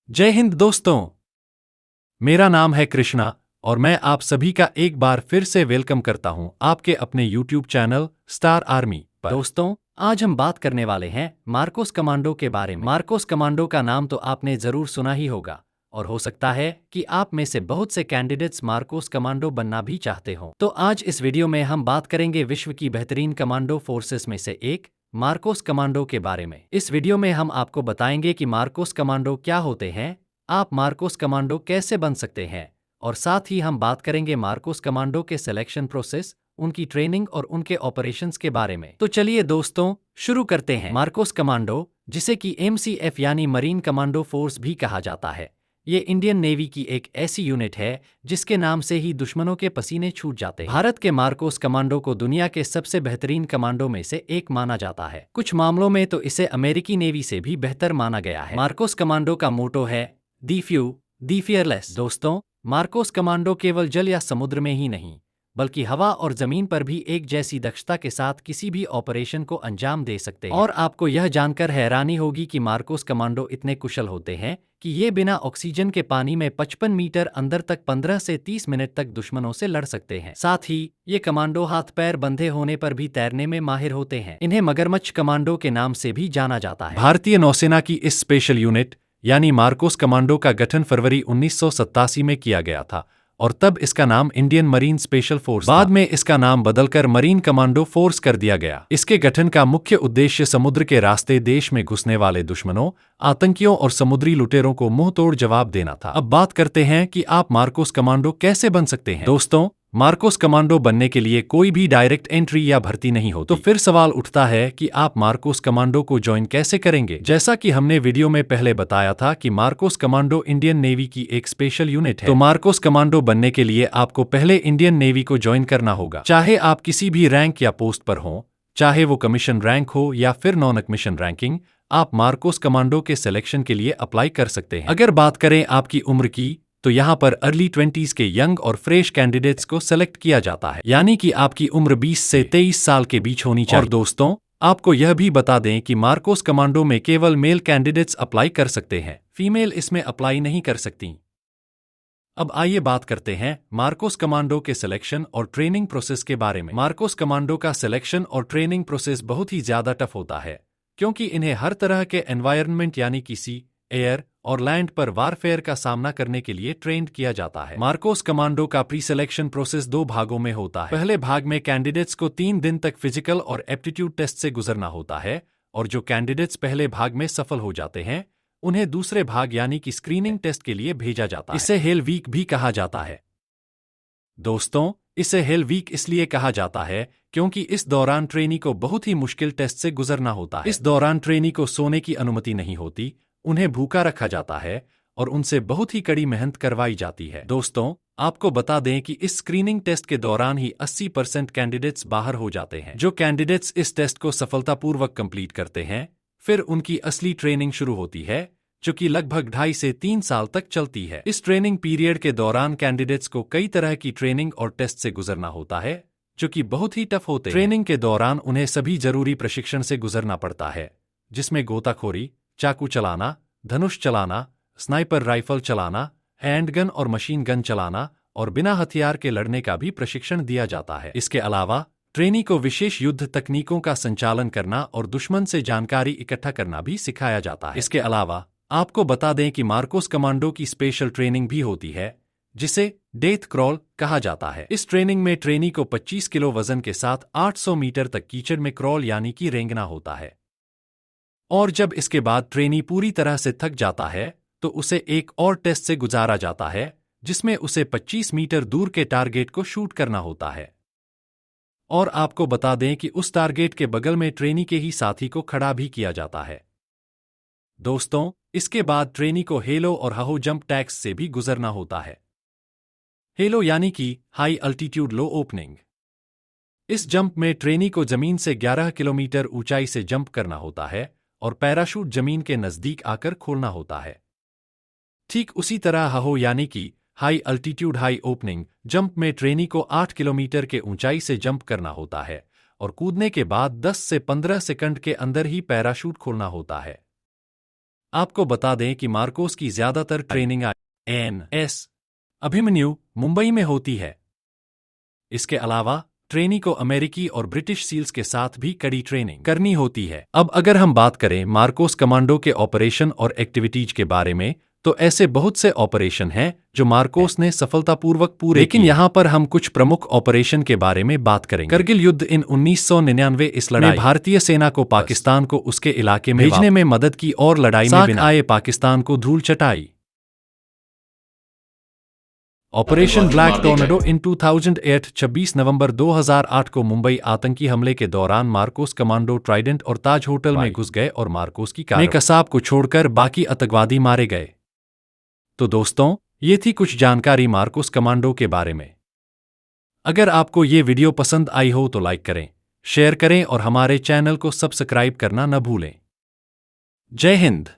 जय हिंद दोस्तों। मेरा नाम है कृष्णा और मैं आप सभी का एक बार फिर से वेलकम करता हूं आपके अपने YouTube चैनल स्टार आर्मी पर। दोस्तों, आज हम बात करने वाले हैं मार्कोस कमांडो के बारे में। मार्कोस कमांडो का नाम तो आपने जरूर सुना ही होगा और हो सकता है कि आप में से बहुत से कैंडिडेट्स मार्कोस कमांडो बनना भी चाहते हो। तो आज इस वीडियो में हम बात करेंगे विश्व की बेहतरीन कमांडो फोर्सेस में से एक मार्कोस कमांडो के बारे में। इस वीडियो में हम आपको बताएंगे कि मार्कोस कमांडो क्या होते हैं, आप मार्कोस कमांडो कैसे बन सकते हैं, और साथ ही हम बात करेंगे मार्कोस कमांडो के सिलेक्शन प्रोसेस, उनकी ट्रेनिंग और उनके ऑपरेशंस के बारे में। तो चलिए दोस्तों, शुरू करते हैं। मार्कोस कमांडो, जिसे कि MCF यानी मरीन कमांडो फोर्स भी कहा जाता है, ये इंडियन नेवी की एक ऐसी यूनिट है जिसके नाम से ही दुश्मनों के पसीने छूट जाते हैं। भारत के मार्कोस कमांडो को दुनिया के सबसे बेहतरीन कमांडो में से एक माना जाता है। कुछ मामलों में तो इसे अमेरिकी नेवी से भी बेहतर माना गया है। मार्कोस कमांडो का मोटो है दी फ्यू, दी फियरलेस। दोस्तों, मार्कोस कमांडो केवल जल या समुद्र में ही नहीं बल्कि हवा और जमीन पर भी एक जैसी दक्षता के साथ किसी भी ऑपरेशन को अंजाम दे सकते हैं। और आपको यह जानकर हैरानी होगी कि मार्कोस कमांडो इतने कुशल होते हैं कि ये बिना ऑक्सीजन के पानी में 55 मीटर अंदर तक 15 से 30 मिनट तक दुश्मनों से लड़ सकते हैं। साथ ही ये कमांडो हाथ पैर बंधे होने पर भी तैरने में माहिर होते हैं। इन्हें मगरमच्छ कमांडो के नाम से भी जाना जाता है। भारतीय नौसेना की इस स्पेशल यूनिट यानी मार्कोस कमांडो का गठन फरवरी 1987 में किया गया था और तब इसका नाम इंडियन मरीन स्पेशल फोर्स। बाद में इसका नाम बदलकर मरीन कमांडो फोर्स कर दिया गया। इसके गठन का मुख्य उद्देश्य समुद्र के रास्ते देश में घुसने वाले दुश्मनों, आतंकियों और समुद्री लुटेरों को मुंह तोड़ जवाब देना था। अब बात करते हैं कि आप मार्कोस कमांडो कैसे बन सकते हैं। दोस्तों, मार्कोस कमांडो बनने के लिए कोई भी डायरेक्ट एंट्री या भर्ती नहीं होती। तो फिर सवाल उठता है कि आप मार्कोस कमांडो को ज्वाइन कैसे करेंगे। जैसा कि हमने वीडियो में पहले बताया था कि मार्कोस कमांडो इंडियन नेवी की एक स्पेशल यूनिट है। तो मार्कोस कमांडो बनने के लिए आपको पहले इंडियन नेवी को ज्वाइन करना होगा। चाहे आप किसी भी रैंक या पोस्ट पर हों, चाहे वो कमीशन रैंक हो या फिर नॉन कमीशन रैंकिंग, आप मार्कोस कमांडो के सिलेक्शन के लिए अप्लाई कर सकते हैं। अगर बात करें आपकी उम्र की, तो यहाँ पर अर्ली 20s के यंग और फ्रेश कैंडिडेट्स को सेलेक्ट किया जाता है, यानी कि आपकी उम्र 20 से 23 साल के बीच होनी चाहिए। और दोस्तों, आपको यह भी बता दें कि मार्कोस कमांडो में केवल मेल कैंडिडेट्स अप्लाई कर सकते हैं, फीमेल इसमें अप्लाई नहीं कर सकती। अब आइए बात करते हैं मार्कोस कमांडो के सिलेक्शन और ट्रेनिंग प्रोसेस के बारे में। मार्कोस कमांडो का सिलेक्शन और ट्रेनिंग प्रोसेस बहुत ही ज्यादा टफ होता है, क्योंकि इन्हें हर तरह के एनवायरनमेंट यानी कि सी, एयर और लैंड पर वारफेयर का सामना करने के लिए ट्रेंड किया जाता है। मार्कोस कमांडो का प्री सिलेक्शन प्रोसेस 2 भागों में होता है। पहले भाग में कैंडिडेट्स को 3 दिन तक फिजिकल और एप्टीट्यूड टेस्ट से गुजरना होता है, और जो कैंडिडेट्स पहले भाग में सफल हो जाते हैं उन्हें दूसरे भाग यानी कि स्क्रीनिंग टेस्ट के लिए भेजा जाता है। इसे हेल वीक भी कहा जाता है। दोस्तों, इसे हेल वीक इसलिए कहा जाता है क्योंकि इस दौरान ट्रेनी को बहुत ही मुश्किल टेस्ट से गुजरना होता है। इस दौरान ट्रेनी को सोने की अनुमति नहीं होती, उन्हें भूखा रखा जाता है और उनसे बहुत ही कड़ी मेहनत करवाई जाती है। दोस्तों, आपको बता दें कि इस स्क्रीनिंग टेस्ट के दौरान ही 80% कैंडिडेट्स बाहर हो जाते हैं। जो कैंडिडेट्स इस टेस्ट को सफलतापूर्वक कंप्लीट करते हैं, फिर उनकी असली ट्रेनिंग शुरू होती है, जो कि लगभग 2.5 से 3 साल तक चलती है। इस ट्रेनिंग पीरियड के दौरान कैंडिडेट्स को कई तरह की ट्रेनिंग और टेस्ट से गुजरना होता है, जो कि बहुत ही टफ होते हैं। ट्रेनिंग के दौरान उन्हें सभी जरूरी प्रशिक्षण से गुजरना पड़ता है, जिसमें गोताखोरी, चाकू चलाना, धनुष चलाना, स्नाइपर राइफल चलाना, हैंडगन और मशीन गन चलाना और बिना हथियार के लड़ने का भी प्रशिक्षण दिया जाता है। इसके अलावा ट्रेनी को विशेष युद्ध तकनीकों का संचालन करना और दुश्मन से जानकारी इकट्ठा करना भी सिखाया जाता है। इसके अलावा आपको बता दें कि मार्कोस कमांडो की स्पेशल ट्रेनिंग भी होती है, जिसे डेथ क्रॉल कहा जाता है। इस ट्रेनिंग में ट्रेनी को 25 किलो वजन के साथ 800 मीटर तक कीचड़ में क्रॉल यानी कि रेंगना होता है। और जब इसके बाद ट्रेनी पूरी तरह से थक जाता है तो उसे एक और टेस्ट से गुजारा जाता है, जिसमें उसे 25 मीटर दूर के टारगेट को शूट करना होता है। और आपको बता दें कि उस टारगेट के बगल में ट्रेनी के ही साथी को खड़ा भी किया जाता है। दोस्तों, इसके बाद ट्रेनी को हेलो और हाहो जंप टैक्स से भी गुजरना होता है। हेलो यानी कि हाई अल्टीट्यूड लो ओपनिंग। इस जंप में ट्रेनी को जमीन से 11 किलोमीटर ऊंचाई से जंप करना होता है और पैराशूट जमीन के नजदीक आकर खोलना होता है। ठीक उसी तरह हाहो यानी कि high altitude high opening jump में ट्रेनी को 8 किलोमीटर के ऊंचाई से जंप करना होता है और कूदने के बाद 10 से 15 सेकंड के अंदर ही पैराशूट खोलना होता है। आपको बता दें कि मार्कोस की ज्यादातर ट्रेनिंग INS अभिमन्यु मुंबई में होती है। इसके अलावा ट्रेनी को अमेरिकी और ब्रिटिश सील्स के साथ भी कड़ी ट्रेनिंग करनी होती है। अब अगर हम बात करें मार्कोस कमांडो के ऑपरेशन और एक्टिविटीज के बारे में, तो ऐसे बहुत से ऑपरेशन हैं जो मार्कोस ने सफलतापूर्वक पूरे लेकिन यहाँ पर हम कुछ प्रमुख ऑपरेशन के बारे में बात करेंगे। करगिल युद्ध इन 1999 इस लड़ाई में भारतीय सेना को पाकिस्तान को उसके इलाके में भेजने में मदद की और लड़ाई में बिना आए पाकिस्तान को धूल चटाई। ऑपरेशन ब्लैक टॉर्नेडो इन 2008 26 नवंबर 2008 को मुंबई आतंकी हमले के दौरान मार्कोस कमांडो ट्राइडेंट और ताज होटल में घुस गए और मार्कोस की कार में कसाब को छोड़कर बाकी आतंकवादी मारे गए। तो दोस्तों, ये थी कुछ जानकारी मार्कोस कमांडो के बारे में। अगर आपको ये वीडियो पसंद आई हो तो लाइक करें, शेयर करें और हमारे चैनल को सब्सक्राइब करना न भूलें। जय हिंद।